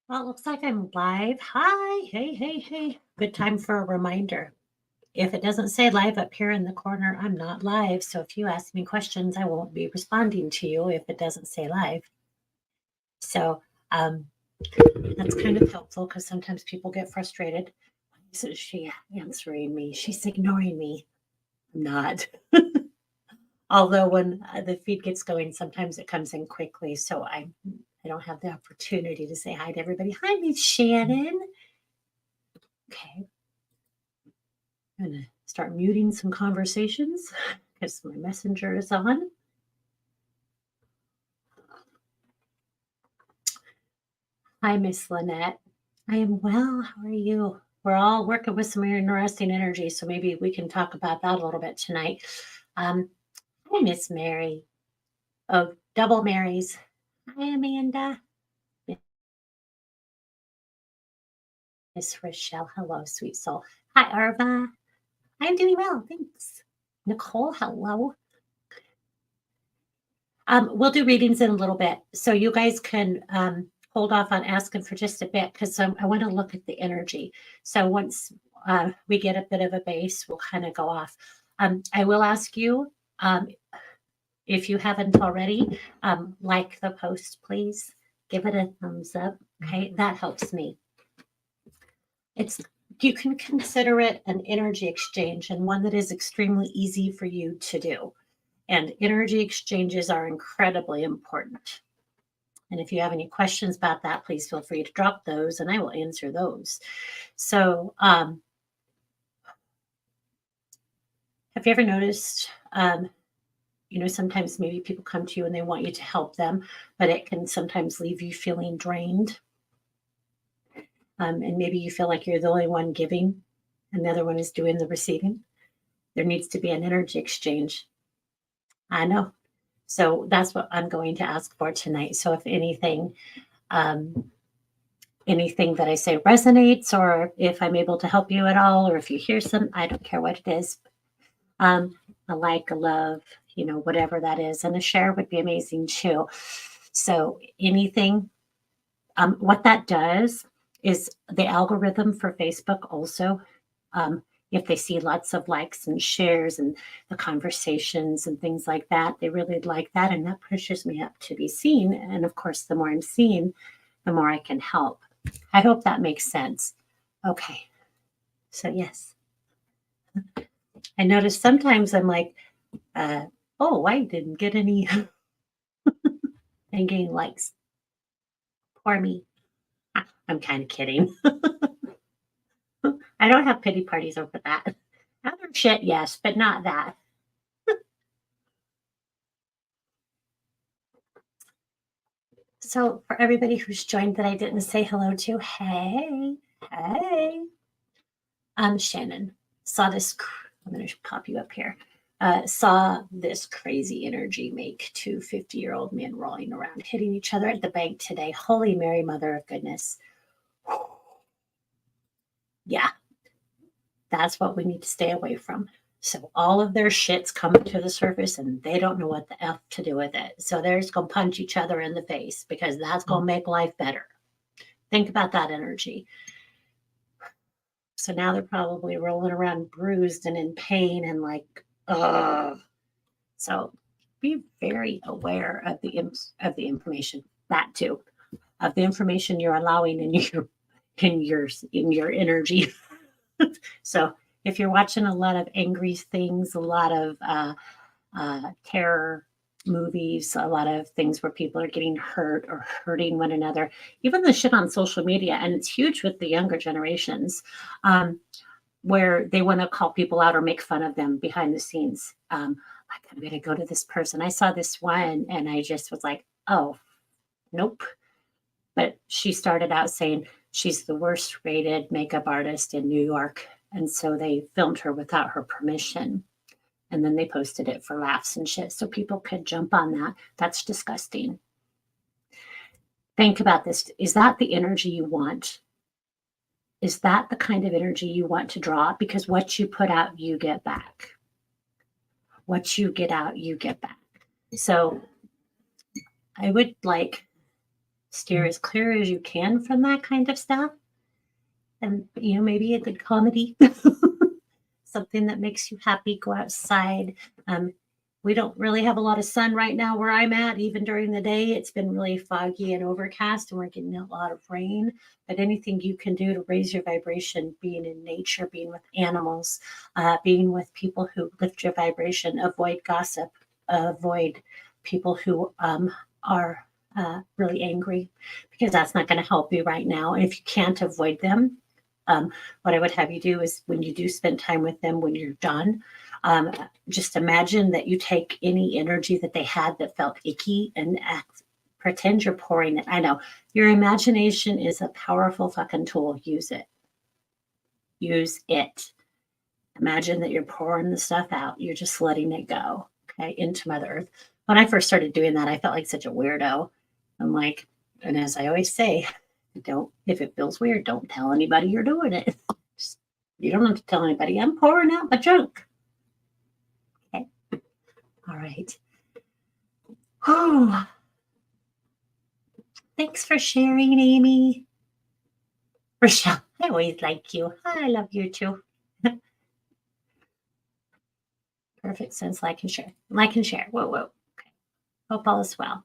Well, it looks like I'm live. Hi. Hey, hey, hey. Good time for a reminder. If it doesn't say live up here in the corner, I'm not live. So if you ask me questions, I won't be responding to you if it doesn't say live. So um, that's kind of helpful because sometimes people get frustrated. So she answering me? She's ignoring me. I'm not. Although when the feed gets going, sometimes it comes in quickly. So I don't have the opportunity to say hi to everybody. Hi, Miss Shannon. Okay. I'm going to start muting some conversations because my messenger is on. Hi, Miss Lynette. I am well. How are you? We're all working with some interesting energy, so maybe we can talk about that a little bit tonight. Hi, Miss Mary. Oh, double Marys. Hi, Amanda. Miss Rochelle. Hello, sweet soul. Hi, Arva. I'm doing well. Thanks. Nicole. Hello. We'll do readings in a little bit. So you guys can hold off on asking for just a bit because I want to look at the energy. So once we get a bit of a base, we'll kind of go off. I will ask you, if you haven't already, like the post, please. Give it a thumbs up. Okay, that helps me. You can consider it an energy exchange and one that is extremely easy for you to do. And energy exchanges are incredibly important. And if you have any questions about that, please feel free to drop those and I will answer those. So, have you ever noticed, sometimes maybe people come to you and they want you to help them, but it can sometimes leave you feeling drained. And maybe you feel like you're the only one giving and the other one is doing the receiving. There needs to be an energy exchange. I know. So that's what I'm going to ask for tonight. So if um, anything that I say resonates, or if I'm able to help you at all, or if you hear some, I don't care what it is. A like, a love, whatever that is. And a share would be amazing too. So anything, what that does is the algorithm for Facebook also, if they see lots of likes and shares and the conversations and things like that, they really like that. And that pushes me up to be seen. And of course, the more I'm seen, the more I can help. I hope that makes sense. Okay. So, yes, I notice sometimes I'm like, oh, I didn't get any and getting likes. Poor me. I'm kind of kidding. I don't have pity parties over that. Other shit, yes, but not that. So, for everybody who's joined that I didn't say hello to, hey, hey. I'm Shannon. Saw this, I'm going to pop you up here. Saw this crazy energy make two 50-year-old men rolling around, hitting each other at the bank today. Holy Mary, Mother of Goodness. Yeah, that's what we need to stay away from. So all of their shit's coming to the surface and they don't know what the F to do with it. So they're just going to punch each other in the face because that's going to make life better. Think about that energy. So now they're probably rolling around bruised and in pain and like, ugh. So be very aware of the information, that too, of the information you're allowing in your energy. So if you're watching a lot of angry things, a lot of terror movies, a lot of things where people are getting hurt or hurting one another, even the shit on social media, and it's huge with the younger generations, where they want to call people out or make fun of them behind the scenes. Like, I'm going to go to this person. I saw this one and I just was like, oh, nope. But she started out saying she's the worst rated makeup artist in New York. And so they filmed her without her permission. And then they posted it for laughs and shit. So people could jump on that. That's disgusting. Think about this. Is that the energy you want? Is that the kind of energy you want to draw? Because what you put out, you get back. What you get out, you get back. So I would like Steer as clear as you can from that kind of stuff. And, maybe a good comedy, something that makes you happy, go outside. Um, we don't really have a lot of sun right now where I'm at. Even during the day, it's been really foggy and overcast, and we're getting a lot of rain. But anything you can do to raise your vibration, being in nature, being with animals, being with people who lift your vibration, avoid gossip, avoid people who are really angry, because that's not going to help you right now. And if you can't avoid them, what I would have you do is when you do spend time with them, when you're done, just imagine that you take any energy that they had that felt icky and pretend you're pouring it. I know your imagination is a powerful fucking tool. Use it. Use it. Imagine that you're pouring the stuff out. You're just letting it go, okay, into Mother Earth. When I first started doing that, I felt like such a weirdo. I'm like, and as I always say, if it feels weird, don't tell anybody you're doing it. You don't have to tell anybody. I'm pouring out my junk. Okay. All right. Oh, thanks for sharing, Amy. Rochelle, I always like you. I love you too. Perfect sense. Like and share. Like and share. Whoa, whoa. Okay. Hope all is well.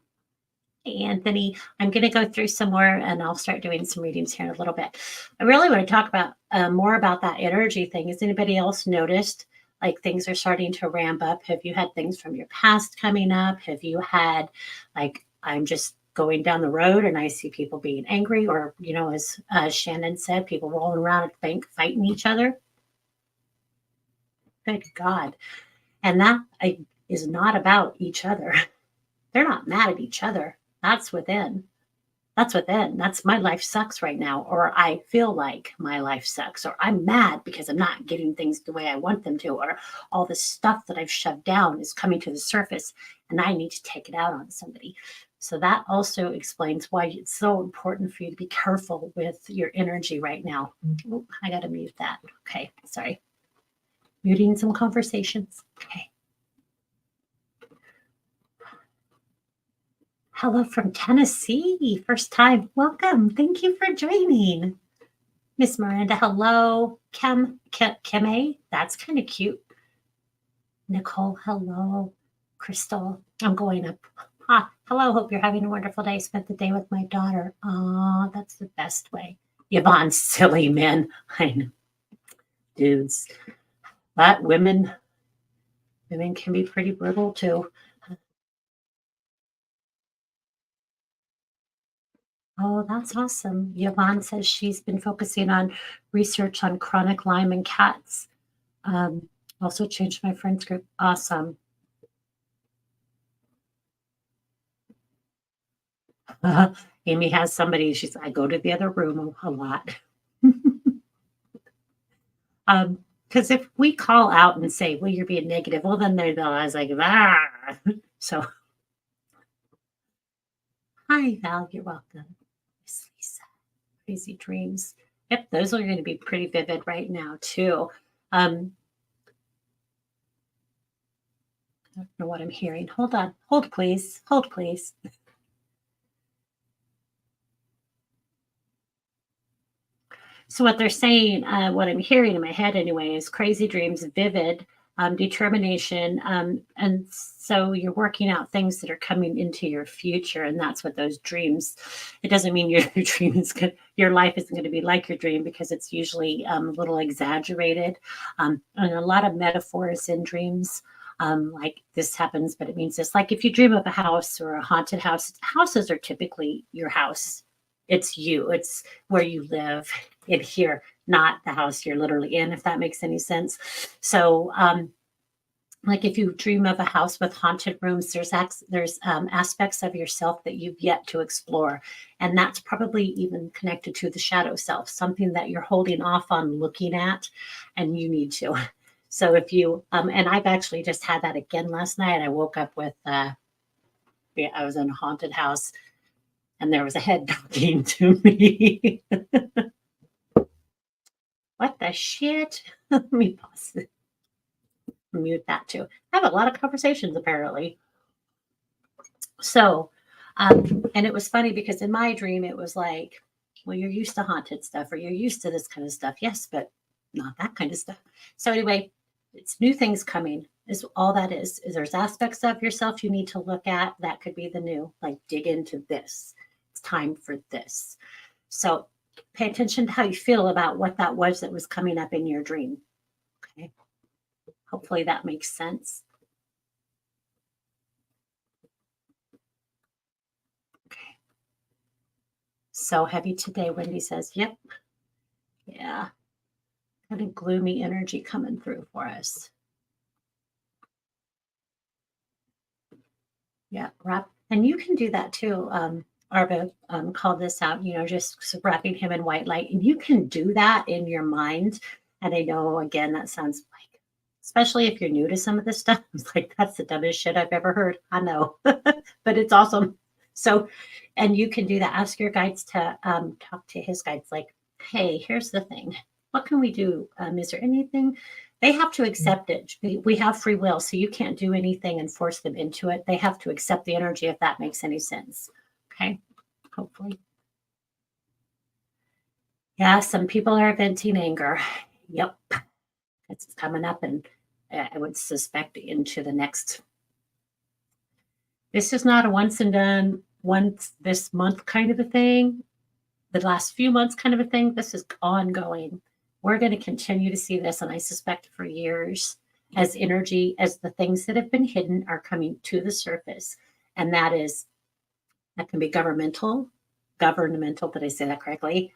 Anthony, I'm going to go through some more and I'll start doing some readings here in a little bit. I really want to talk about more about that energy thing. Has anybody else noticed like things are starting to ramp up? Have you had things from your past coming up? Have you had like, I'm just going down the road and I see people being angry, or, as Shannon said, people rolling around at the bank fighting each other? Good God. And that is not about each other. They're not mad at each other. That's within. That's within. That's my life sucks right now, or I feel like my life sucks, or I'm mad because I'm not getting things the way I want them to, or all the stuff that I've shoved down is coming to the surface and I need to take it out on somebody. So that also explains why it's so important for you to be careful with your energy right now. Ooh, I got to mute that. Okay, sorry. Muting some conversations. Okay. Hello from Tennessee. First time. Welcome. Thank you for joining. Miss Miranda, hello. Keme, that's kind of cute. Nicole, hello. Crystal, I'm going up. Hello, hope you're having a wonderful day. Spent the day with my daughter. That's the best way. Yvonne, silly men. I know. Dudes. But women can be pretty brutal too. Oh, that's awesome. Yvonne says she's been focusing on research on chronic Lyme in cats. Also changed my friends group. Awesome. Amy has somebody, I go to the other room a lot. Because if we call out and say, well, you're being negative, well, then they're like, ah. So, hi, Val, you're welcome. Miss Lisa, crazy dreams. Yep, those are going to be pretty vivid right now, too. I don't know what I'm hearing. Hold on. Hold, please. Hold, please. So what they're saying, what I'm hearing in my head anyway, is crazy dreams, vivid, determination. And so you're working out things that are coming into your future. And that's what those dreams, it doesn't mean your dream is good. Your life isn't going to be like your dream, because it's usually a little exaggerated. And a lot of metaphors in dreams. Like this happens, but it means this. Like if you dream of a house or a haunted house, houses are typically your house. It's you. It's where you live in here, not the house you're literally in, if that makes any sense. So, like if you dream of a house with haunted rooms, there's aspects of yourself that you've yet to explore, and that's probably even connected to the shadow self, something that you're holding off on looking at, and you need to. So if you, and I've actually just had that again last night. I woke up with, I was in a haunted house, and there was a head talking to me. What the shit? Let me pause it. Mute that too. I have a lot of conversations apparently. So And it was funny because in my dream, it was like, well, you're used to haunted stuff or you're used to this kind of stuff. Yes, but not that kind of stuff. So anyway, it's new things coming is all that is there's aspects of yourself you need to look at. That could be the new, like dig into this. It's time for this. So pay attention to how you feel about what that was that was coming up in your dream. Okay. Hopefully that makes sense. Okay. So heavy today, Wendy says. Yep. Yeah. Kind of gloomy energy coming through for us. Yeah. Wrap. And you can do that too. Arba called this out, just wrapping him in white light. And you can do that in your mind. And I know, again, that sounds like, especially if you're new to some of this stuff, it's like, that's the dumbest shit I've ever heard. I know, but it's awesome. So, and you can do that. Ask your guides to talk to his guides, like, hey, here's the thing. What can we do? Is there anything? They have to accept it. We have free will, so you can't do anything and force them into it. They have to accept the energy, if that makes any sense. Okay, hopefully. Yeah, some people are venting anger. Yep, it's coming up, and I would suspect into the next. This is not a once and done, once this month kind of a thing. The last few months kind of a thing. This is ongoing. We're going to continue to see this, and I suspect for years, as energy, as the things that have been hidden are coming to the surface. And that can be governmental. Did I say that correctly?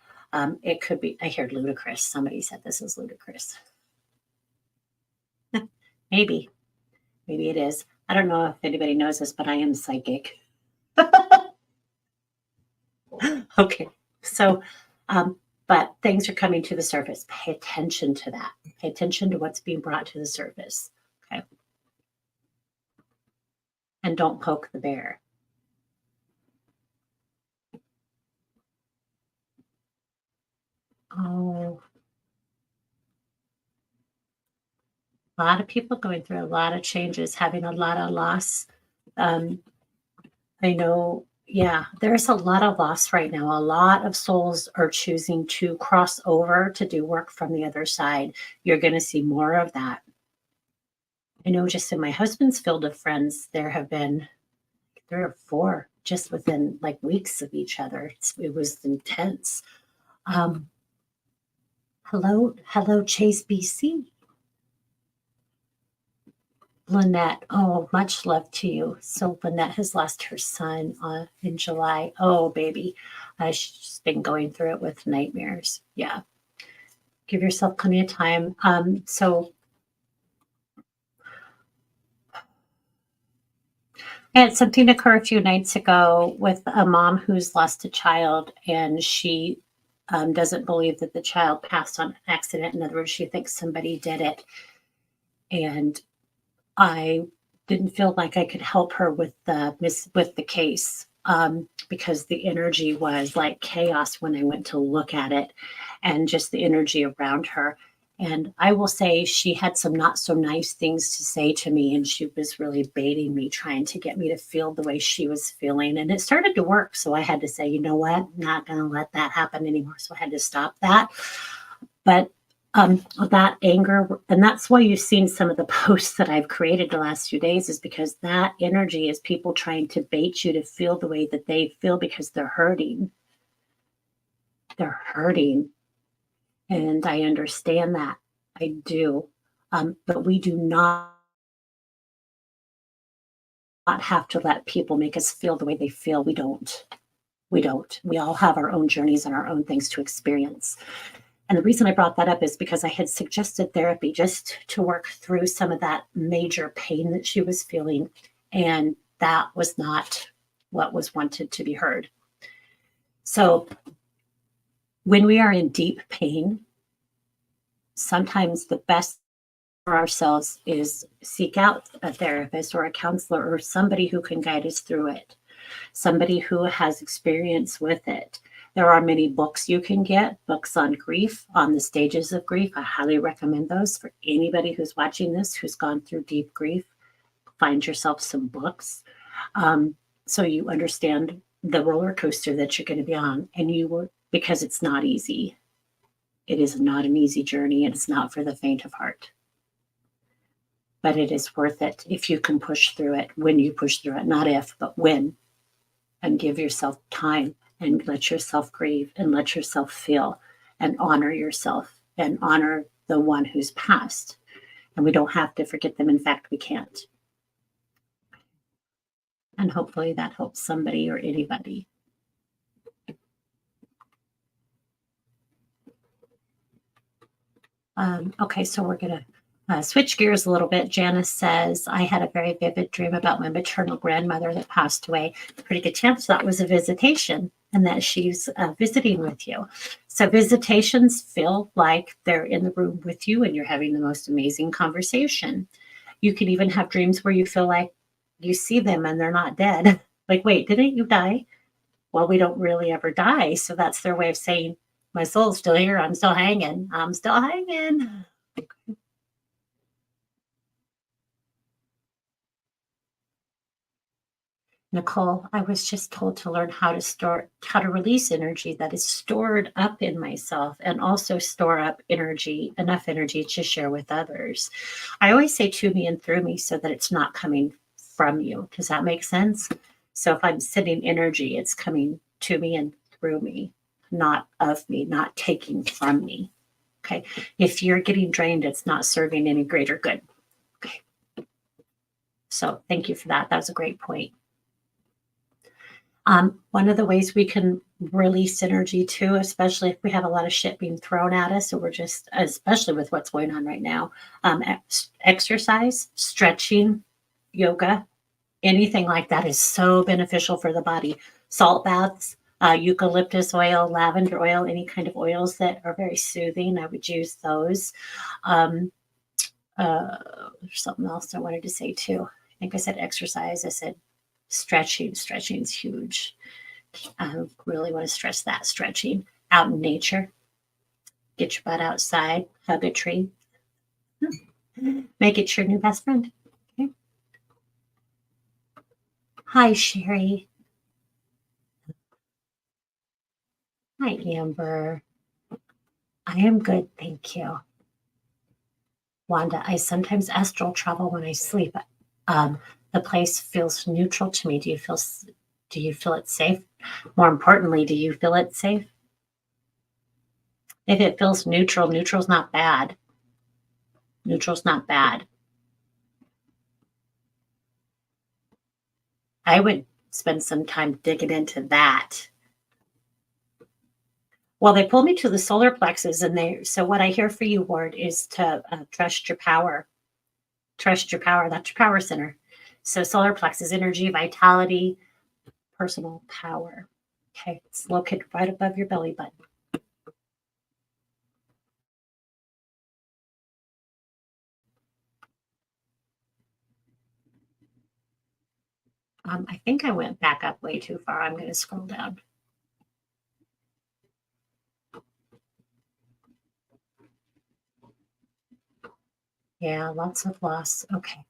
It could be, I heard ludicrous. Somebody said this is ludicrous. Maybe it is. I don't know if anybody knows this, but I am psychic. Okay. So, but things are coming to the surface. Pay attention to that. Pay attention to what's being brought to the surface. Okay. And don't poke the bear. Oh, a lot of people going through a lot of changes, having a lot of loss. I know, yeah, there's a lot of loss right now. A lot of souls are choosing to cross over to do work from the other side. You're going to see more of that. I know just in my husband's field of friends, there have been 3 or 4 just within like weeks of each other. It was intense. Hello, Chase BC. Lynette, oh, much love to you. So Lynette has lost her son in July. Oh, baby, she's been going through it with nightmares. Yeah, give yourself plenty of time. So I had something occur a few nights ago with a mom who's lost a child, and she doesn't believe that the child passed on accident. In other words, she thinks somebody did it, and I didn't feel like I could help her with the case because the energy was like chaos when I went to look at it, and just the energy around her. And I will say she had some not so nice things to say to me, and she was really baiting me, trying to get me to feel the way she was feeling. And it started to work. So I had to say, you know what? I'm not going to let that happen anymore. So I had to stop that. But that anger, and that's why you've seen some of the posts that I've created the last few days, is because that energy is people trying to bait you to feel the way that they feel because they're hurting. They're hurting. And I understand that. I do. But we do not have to let people make us feel the way they feel. We don't. We don't. We all have our own journeys and our own things to experience. And the reason I brought that up is because I had suggested therapy just to work through some of that major pain that she was feeling. And that was not what was wanted to be heard. So when we are in deep pain, sometimes the best for ourselves is seek out a therapist or a counselor or somebody who can guide us through it, somebody who has experience with it. There are many books you can get, books on grief, on the stages of grief. I highly recommend those for anybody who's watching this, who's gone through deep grief. Find yourself some books. So you understand the roller coaster that you're going to be on, and you will, because it's not easy. It is not an easy journey, and it's not for the faint of heart. But it is worth it if you can push through it, when you push through it, not if, but when, and give yourself time and let yourself grieve and let yourself feel and honor yourself and honor the one who's passed. And we don't have to forget them. In fact, we can't. And hopefully that helps somebody or anybody. Okay, so we're going to switch gears a little bit. Janice says, I had a very vivid dream about my maternal grandmother that passed away. Pretty good chance that was a visitation and that she's visiting with you. So visitations feel like they're in the room with you and you're having the most amazing conversation. You can even have dreams where you feel like you see them and they're not dead. Like, wait, didn't you die? Well, we don't really ever die. So that's their way of saying, my soul's still here. I'm still hanging. I'm still hanging. Nicole, I was just told to learn how to release energy that is stored up in myself and also store up energy, enough energy to share with others. I always say to me and through me so that it's not coming from you. Does that make sense? So if I'm sending energy, it's coming to me and through me, not of me, not taking from me. Okay. If you're getting drained, it's not serving any greater good. Okay. So thank you for that. That was a great point. One of the ways we can release energy too, especially if we have a lot of shit being thrown at us, so we're just, especially with what's going on right now, exercise, stretching, yoga, anything like that is so beneficial for the body. Salt baths, eucalyptus oil, lavender oil, any kind of oils that are very soothing, I would use those. There's something else I wanted to say too. I think I said exercise. I said stretching. Stretching is huge. I really want to stress that. Stretching out in nature. Get your butt outside. Hug a tree. Make it your new best friend. Okay. Hi, Sherry. Hi, Amber. I am good, thank you. Wanda, I sometimes astral travel when I sleep. The place feels neutral to me. Do you feel it safe? More importantly, do you feel it safe? If it feels neutral, neutral's not bad. Neutral's not bad. I would spend some time digging into that. Well, they pulled me to the solar plexus, so what I hear for you, Ward, is to trust your power. Trust your power. That's your power center. So solar plexus, energy, vitality, personal power. Okay, it's located right above your belly button. I think I went back up way too far. I'm going to scroll down. Yeah, lots of loss. Okay.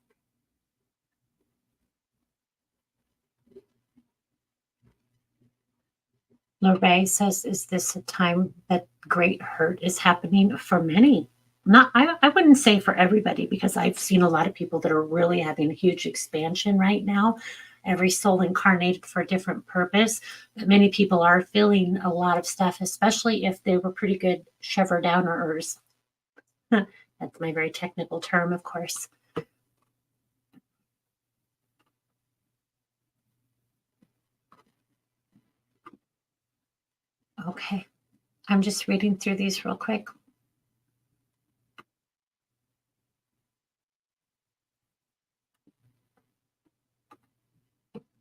Lorraine says, is this a time that great hurt is happening for many? Not, I wouldn't say for everybody, because I've seen a lot of people that are really having a huge expansion right now. Every soul incarnated for a different purpose. But many people are feeling a lot of stuff, especially if they were pretty good shiver downers. That's my very technical term, of course. Okay. I'm just reading through these real quick.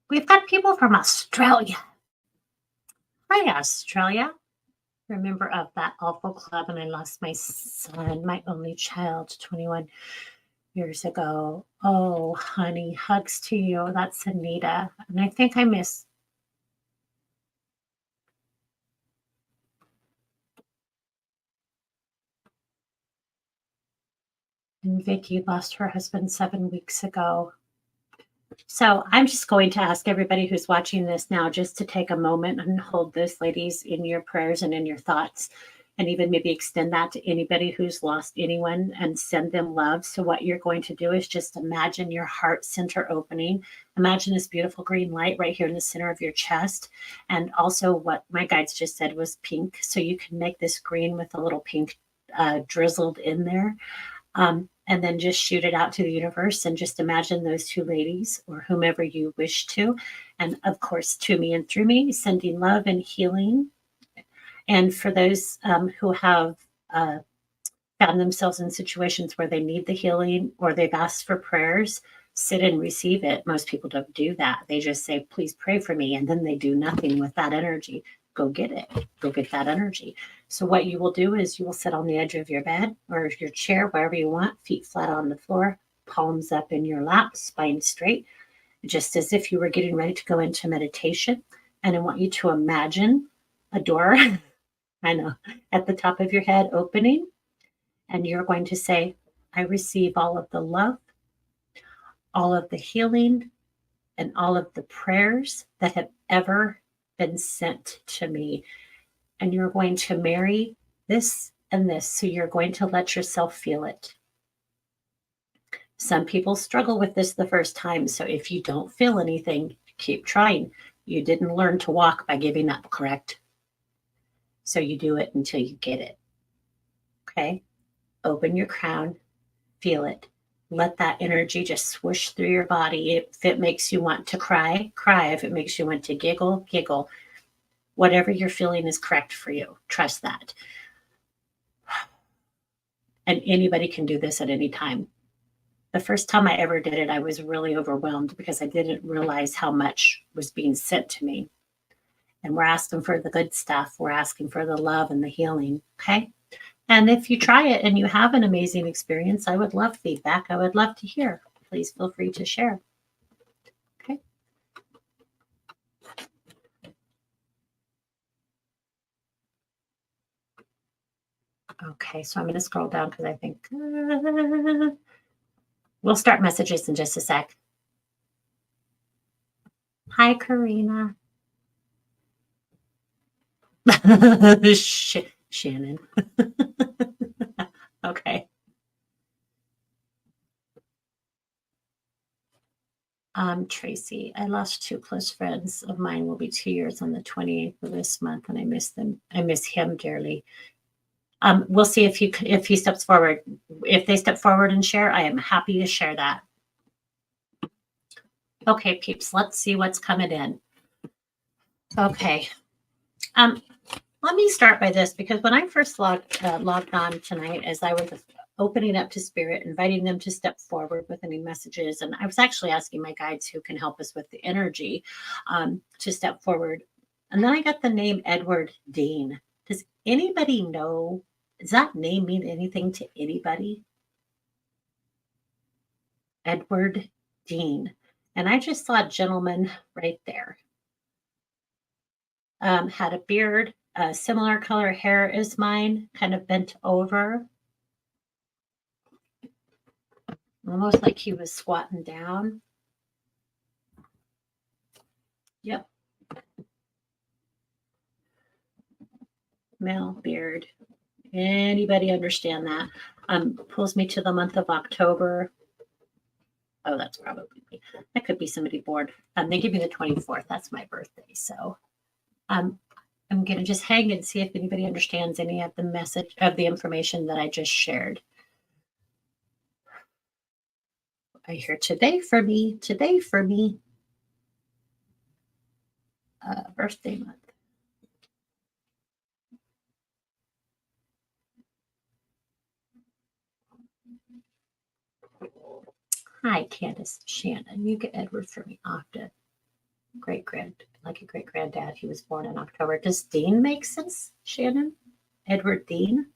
We've got people from Australia. Hi, Australia. Remember of that awful club, and I lost my son, my only child, 21 years ago. Oh, honey, hugs to you. That's Anita. And I think I miss. And Vicky lost her husband 7 weeks ago. So I'm just going to ask everybody who's watching this now just to take a moment and hold those ladies in your prayers and in your thoughts, and even maybe extend that to anybody who's lost anyone and send them love. So what you're going to do is just imagine your heart center opening. Imagine this beautiful green light right here in the center of your chest. And also what my guides just said was pink. So you can make this green with a little pink drizzled in there. And then just shoot it out to the universe and just imagine those two ladies or whomever you wish to. And of course, to me and through me, sending love and healing. And for those who have found themselves in situations where they need the healing or they've asked for prayers, sit and receive it. Most people don't do that. They just say, please pray for me. And then they do nothing with that energy. Go get it. Go get that energy. So what you will do is you will sit on the edge of your bed or your chair, wherever you want, feet flat on the floor, palms up in your lap, spine straight, just as if you were getting ready to go into meditation. And I want you to imagine a door, I know, at the top of your head opening. And you're going to say, I receive all of the love, all of the healing, and all of the prayers that have ever been sent to me. And you're going to marry this and this. So you're going to let yourself feel it. Some people struggle with this the first time. So if you don't feel anything, keep trying. You didn't learn to walk by giving up, correct? So you do it until you get it. Okay? Open your crown, feel it. Let that energy just swoosh through your body. If it makes you want to cry, cry. If it makes you want to giggle, giggle. Whatever you're feeling is correct for you. Trust that. And anybody can do this at any time. The first time I ever did it, I was really overwhelmed because I didn't realize how much was being sent to me. And we're asking for the good stuff. We're asking for the love and the healing. Okay? And if you try it and you have an amazing experience, I would love feedback. I would love to hear. Please feel free to share. Okay. Okay, so I'm going to scroll down because I think we'll start messages in just a sec. Hi, Karina. Shannon. Okay. Tracy, I lost two close friends of mine. Will be 2 years on the 28th of this month, and I miss them. I miss him dearly. We'll see if he steps forward. If they step forward and share, I am happy to share that. Okay, peeps, let's see what's coming in. Okay. Let me start by this because when I first logged on tonight, as I was opening up to spirit, inviting them to step forward with any messages, and I was actually asking my guides who can help us with the energy to step forward. And then I got the name Edward Dean. Does anybody know? Does that name mean anything to anybody? Edward Dean. And I just saw a gentleman right there. Had a beard, similar color hair as mine, kind of bent over. Almost like he was squatting down. Yep. Male beard. Anybody understand that? Pulls me to the month of October. Oh, that's probably me. That could be somebody born. They give me the 24th. That's my birthday. So I'm going to just hang and see if anybody understands any of the message of the information that I just shared. I hear today for me. Birthday month. Hi, Candace. Shannon. You get Edward for me often. Like a great granddad. He was born in October. Does Dean make sense, Shannon? Edward Dean?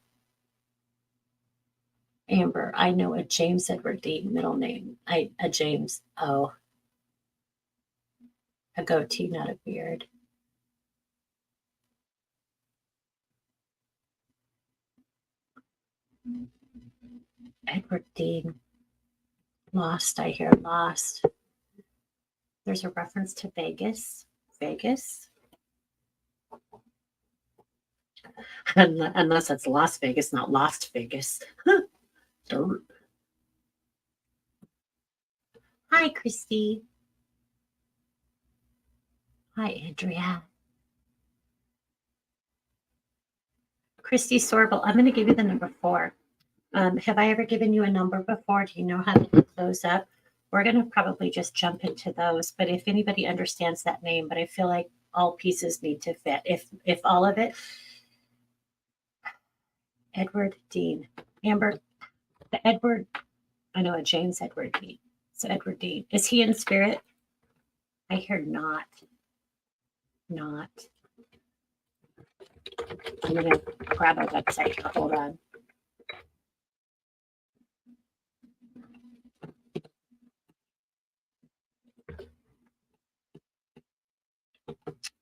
Amber, I know a James Edward Dean, middle name. A James. Oh. A goatee, not a beard. Edward Dean. Lost, I hear lost. There's a reference to Vegas. Vegas. Unless it's Las Vegas, not Lost Vegas. Don't. Hi, Christy. Hi, Andrea. Christy Sorbel, I'm going to give you the number 4. Have I ever given you a number before? Do you know how to look those up? We're going to probably just jump into those. But if anybody understands that name, but I feel like all pieces need to fit. If all of it, Edward Dean, Amber, the Edward, I know a James Edward Dean. So Edward Dean, is he in spirit? I hear not. Not. I'm going to grab a website. Hold on.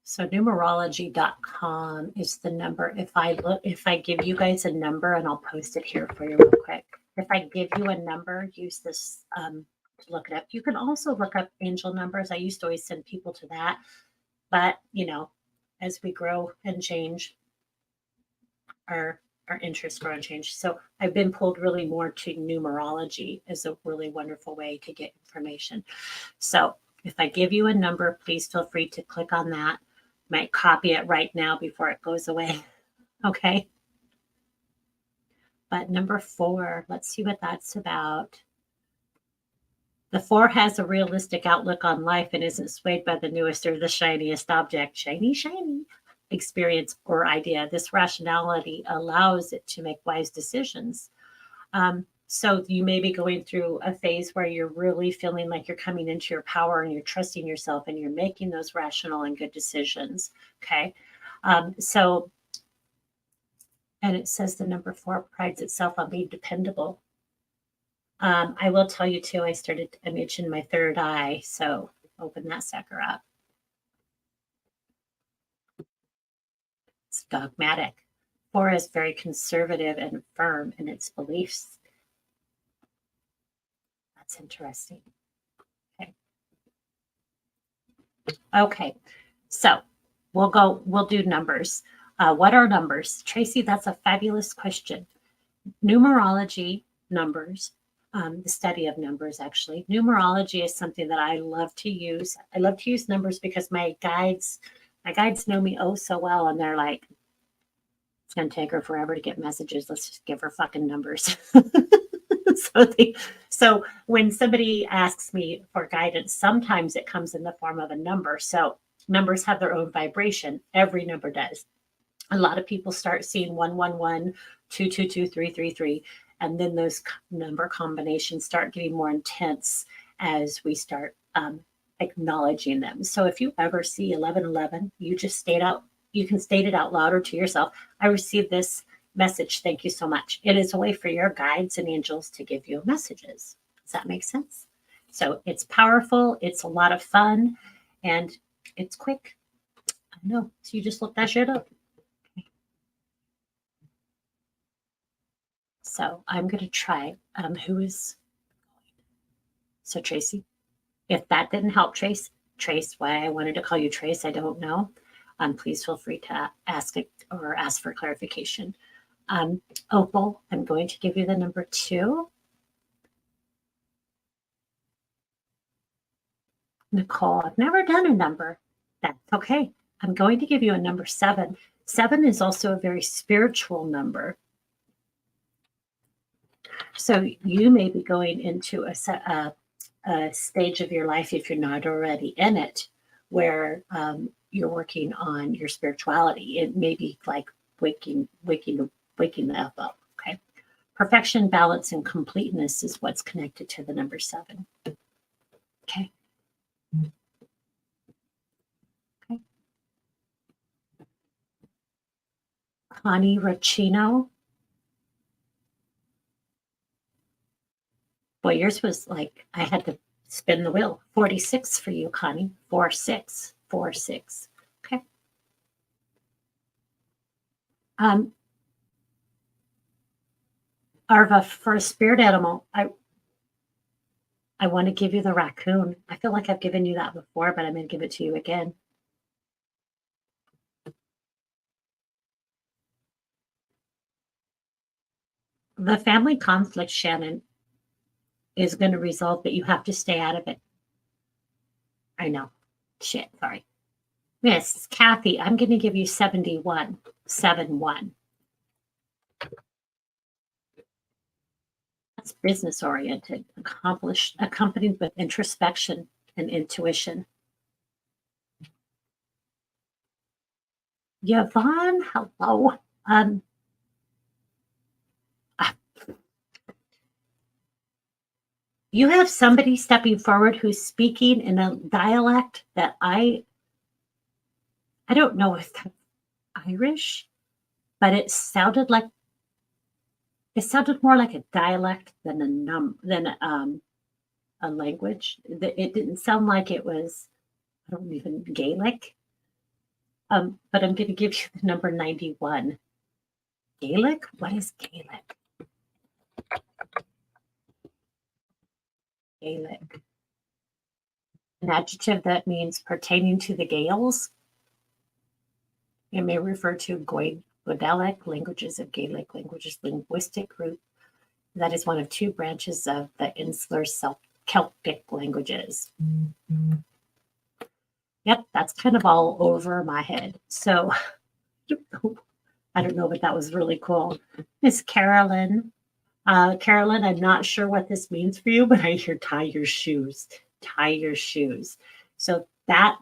So numerology.com is the number. If I give you guys a number, and I'll post it here for you real quick. If I give you a number, use this to look it up. You can also look up angel numbers. I used to always send people to that. But, as we grow and change, our interests grow and change. So I've been pulled really more to numerology as a really wonderful way to get information. So if I give you a number, please feel free to click on that. Might copy it right now before it goes away. Okay. But number 4, let's see what that's about. The 4 has a realistic outlook on life and isn't swayed by the newest or the shiniest object. Shiny, shiny experience or idea. This rationality allows it to make wise decisions. So you may be going through a phase where you're really feeling like you're coming into your power and you're trusting yourself and you're making those rational and good decisions. Okay. And it says the number 4 prides itself on being dependable. I will tell you too, I started imaging my third eye. So open that sucker up. It's dogmatic. 4 is very conservative and firm in its beliefs. That's interesting. Okay. So we'll do numbers. What are numbers? Tracy, that's a fabulous question. Numerology, numbers, the study of numbers, actually. Numerology is something that I love to use. I love to use numbers because my guides know me oh so well, and they're like, it's going to take her forever to get messages. Let's just give her fucking numbers. So when somebody asks me for guidance, sometimes it comes in the form of a number. So numbers have their own vibration. Every number does. A lot of people start seeing 111, 222, 333, and then those number combinations start getting more intense as we start acknowledging them. So if you ever see 1111, you just you can state it out louder to yourself. I received this message. Thank you so much. It is a way for your guides and angels to give you messages. Does that make sense? So it's powerful. It's a lot of fun, and it's quick. I know. So you just look that shit up. So I'm going to try so Tracy, if that didn't help Trace, why I wanted to call you Trace, I don't know. Please feel free to ask it or ask for clarification. Opal, I'm going to give you the number 2. Nicole, I've never done a number. That's okay. I'm going to give you a number 7. 7 is also a very spiritual number. So you may be going into a stage of your life, if you're not already in it, where you're working on your spirituality. It may be like waking the F up. Okay. Perfection, balance, and completeness is what's connected to the number 7. Okay. Okay. Connie Rocchino. Boy, yours was like, I had to spin the wheel. 46 for you, Connie. 46. 46. Okay. Arva, for a spirit animal, I want to give you the raccoon. I feel like I've given you that before, but I'm going to give it to you again. The family conflict, Shannon, is going to resolve, but you have to stay out of it. I know. Shit, sorry. Miss Kathy, I'm going to give you 71. 7-1. That's business oriented, accomplished, accompanied with introspection and intuition. Yvonne, hello. You have somebody stepping forward who's speaking in a dialect that I don't know if that's Irish, but it sounded more like a dialect than a language. It didn't sound like it was, I don't even Gaelic. But I'm going to give you the number 91. Gaelic? What is Gaelic? Gaelic. An adjective that means pertaining to the Gaels. It may refer to Goidelic, languages of Gaelic languages, linguistic group that is one of two branches of the insular Celtic languages. Yep, that's kind of all over my head. So I don't know, but that was really cool. Miss Carolyn. Carolyn, I'm not sure what this means for you, but I hear tie your shoes. Tie your shoes. So that,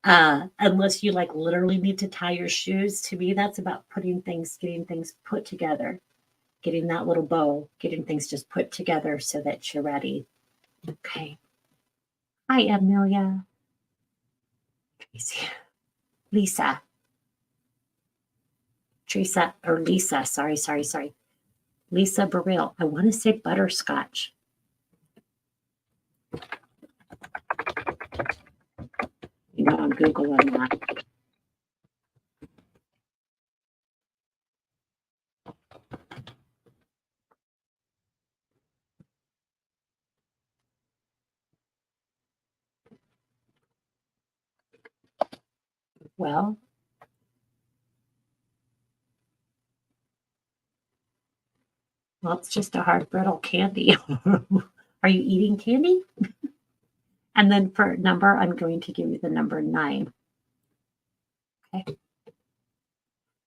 unless you like literally need to tie your shoes, to me, that's about getting things put together, getting that little bow, getting things just put together so that you're ready. Okay. Hi, Amelia. Tracy. Lisa. Teresa, or Lisa, sorry. Lisa Burrell. I want to say butterscotch. You know, I'm Googling that. Well, it's just a hard brittle candy. Are you eating candy? And then for number, I'm going to give you the number 9. Okay.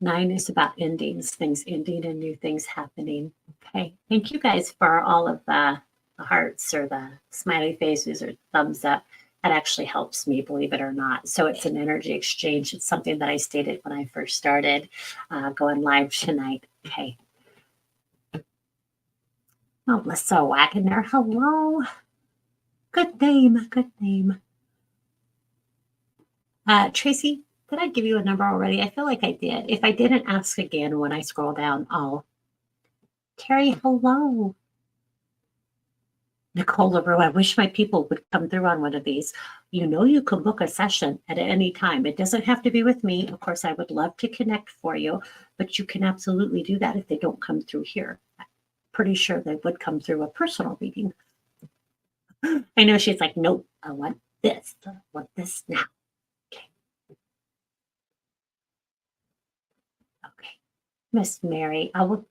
9 is about endings, things ending and new things happening. Okay. Thank you guys for all of the hearts or the smiley faces or thumbs up. That actually helps me, believe it or not. So it's an energy exchange. It's something that I stated when I first started going live tonight. Okay. Melissa Wagner, hello. Good name. Tracy, did I give you a number already? I feel like I did. If I didn't, ask again when I scroll down. Terry, hello. Nicole LaRue, I wish my people would come through on one of these. You know, you can book a session at any time. It doesn't have to be with me. Of course, I would love to connect for you, but you can absolutely do that if they don't come through here. I'm pretty sure they would come through a personal reading. I know she's like, nope, I want this. I want this now. Okay. Miss Mary, I want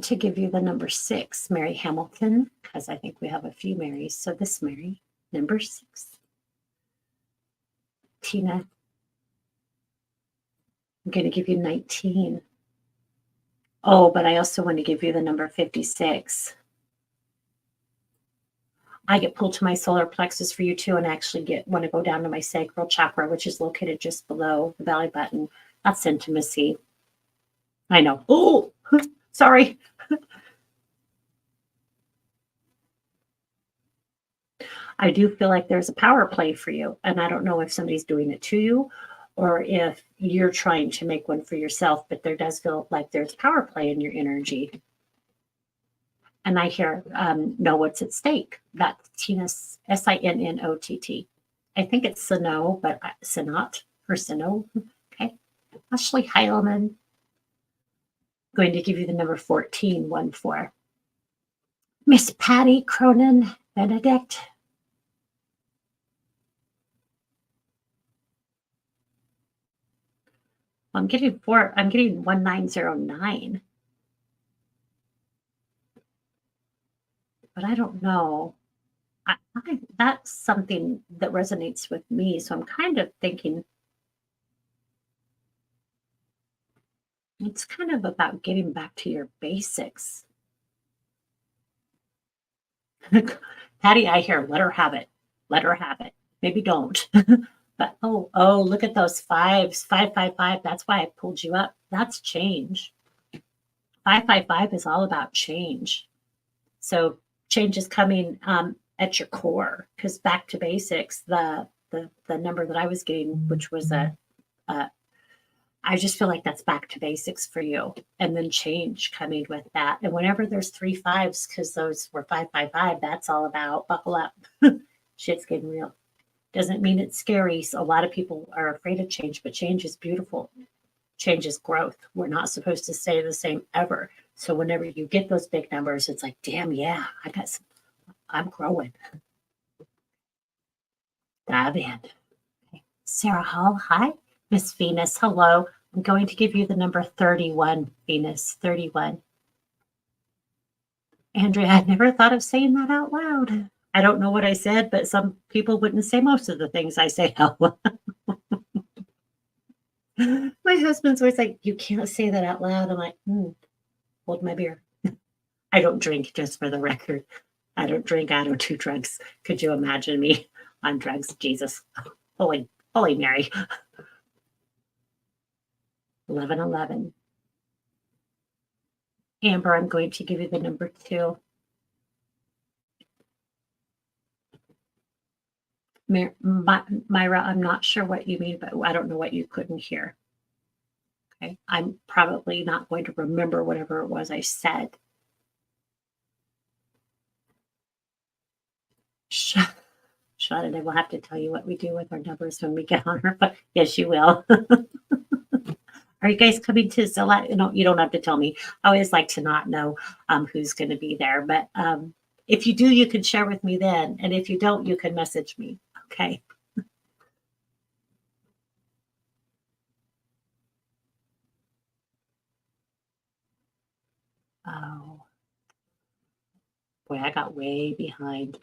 to give you the number 6, Mary Hamilton, because I think we have a few Marys. So this Mary, number 6. Tina, I'm going to give you 19. Oh, but I also want to give you the number 56. I get pulled to my solar plexus for you too, and actually want to go down to my sacral chakra, which is located just below the belly button. That's intimacy. I know. Oh, sorry. I do feel like there's a power play for you, and I don't know if somebody's doing it to you or if you're trying to make one for yourself, but there does feel like there's power play in your energy. And I hear, know what's at stake. That's Tina, Sinnott. I think it's Sino, but Sinnott or Sino. Okay. Ashley Heilman. Going to give you the number 14. Miss Patty Cronin, Benedict. I'm getting 1909, but I don't know. That's something that resonates with me. So I'm kind of thinking it's kind of about getting back to your basics. Patty, I hear, let her have it. Let her have it. Maybe don't. But oh, look at those fives. 555. That's why I pulled you up. That's change. 555 is all about change. So change is coming at your core, because back to basics, the number that I was getting, which was I just feel like that's back to basics for you. And then change coming with that. And whenever there's 3 5s, because those were 555, that's all about buckle up. Shit's getting real. Doesn't mean it's scary. So a lot of people are afraid of change, but change is beautiful. Change is growth. We're not supposed to stay the same ever. So whenever you get those big numbers, it's like, damn, yeah, I'm growing. Dive in. Okay. Sarah Hall, hi. Miss Venus, hello. I'm going to give you the number 31, Venus, 31. Andrea, I never thought of saying that out loud. I don't know what I said, but some people wouldn't say most of the things I say out loud. My husband's always like, you can't say that out loud. I'm like, hold my beer. I don't drink, just for the record. I don't drink. I don't do drugs. Could you imagine me on drugs? Jesus. Holy Mary. 1111. Amber, I'm going to give you the number 2. Myra, I'm not sure what you mean, but I don't know what you couldn't hear. Okay. I'm probably not going to remember whatever it was I said. Shut it. I will have to tell you what we do with our numbers when we get on her, but yes, you will. Are you guys coming to Zilla? No, you don't have to tell me. I always like to not know who's going to be there, but if you do, you can share with me then. And if you don't, you can message me. Okay. Oh, boy, I got way behind.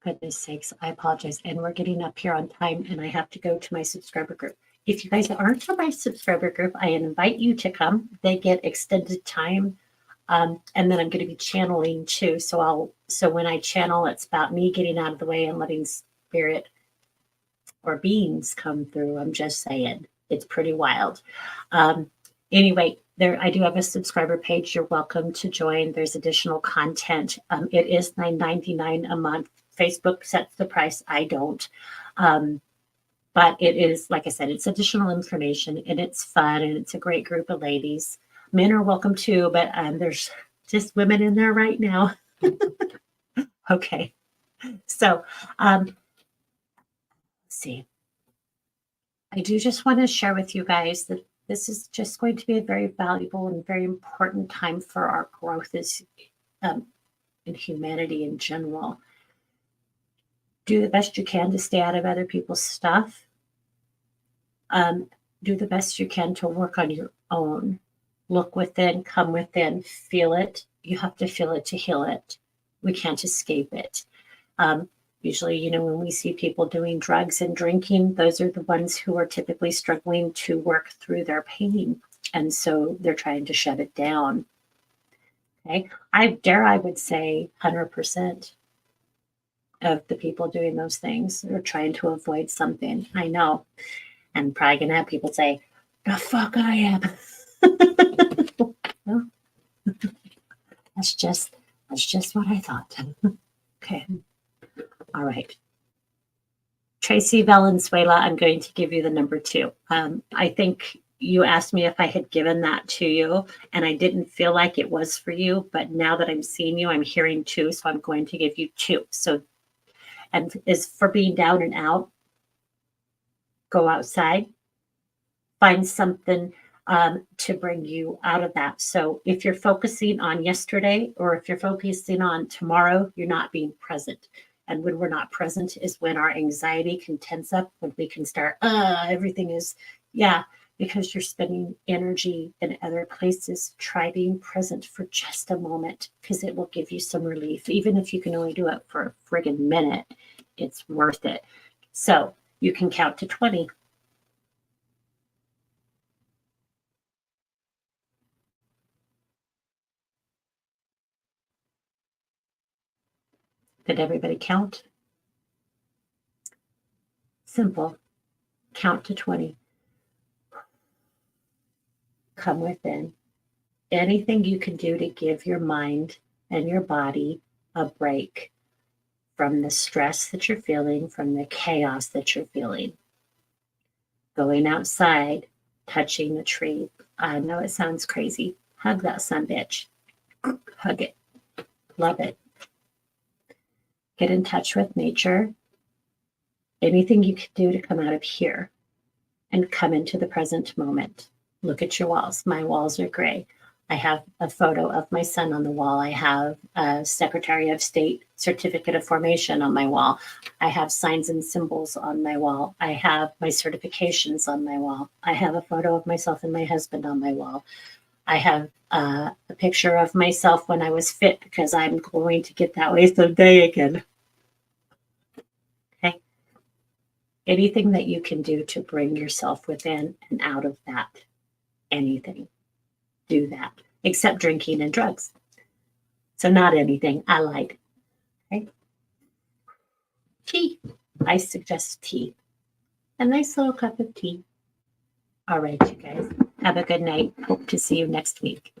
Goodness sakes, I apologize. And we're getting up here on time, and I have to go to my subscriber group. If you guys aren't on my subscriber group, I invite you to come. They get extended time. And then I'm going to be channeling too. So when I channel, it's about me getting out of the way and letting spirit or beings come through. I'm just saying, it's pretty wild. Anyway, I do have a subscriber page. You're welcome to join. There's additional content. It is $9.99 a month. Facebook sets the price. I don't. But it is, like I said, it's additional information, and it's fun, and it's a great group of ladies. Men are welcome too, but there's just women in there right now. Okay. So, let's see. I do just want to share with you guys that this is just going to be a very valuable and very important time for our growth as in humanity in general. Do the best you can to stay out of other people's stuff. Do the best you can to work on your own. Look within, come within, feel it. You have to feel it to heal it. We can't escape it. Usually, when we see people doing drugs and drinking, those are the ones who are typically struggling to work through their pain. And so they're trying to shut it down. Okay. I would say 100% of the people doing those things are trying to avoid something. I know. I'm probably going to have people say, the fuck I am. Well, that's just what I thought. Okay. All right. Tracy Valenzuela, I'm going to give you the number 2. I think you asked me if I had given that to you, and I didn't feel like it was for you, but now that I'm seeing you, I'm hearing 2, so I'm going to give you 2. So, and is for being down and out, go outside, find something to bring you out of that. So if you're focusing on yesterday or if you're focusing on tomorrow, you're not being present. And when we're not present is when our anxiety can tense up, when we can start, everything is, yeah, because you're spending energy in other places. Try being present for just a moment because it will give you some relief. Even if you can only do it for a friggin' minute, it's worth it. So you can count to 20. Did everybody count? Simple. Count to 20. Come within. Anything you can do to give your mind and your body a break from the stress that you're feeling, from the chaos that you're feeling. Going outside, touching the tree. I know it sounds crazy. Hug that sumbitch. Hug it. Love it. Get in touch with nature. Anything you can do to come out of here and come into the present moment. Look at your walls. My walls are gray. I have a photo of my son on the wall. I have a Secretary of State certificate of formation on my wall. I have signs and symbols on my wall. I have my certifications on my wall. I have a photo of myself and my husband on my wall. I have a picture of myself when I was fit because I'm going to get that way someday again. Okay. Anything that you can do to bring yourself within and out of that. Anything. Do that, except drinking and drugs. So not anything. I lied. Okay. Tea. I suggest tea. A nice little cup of tea. All right, you guys. Have a good night. Hope to see you next week.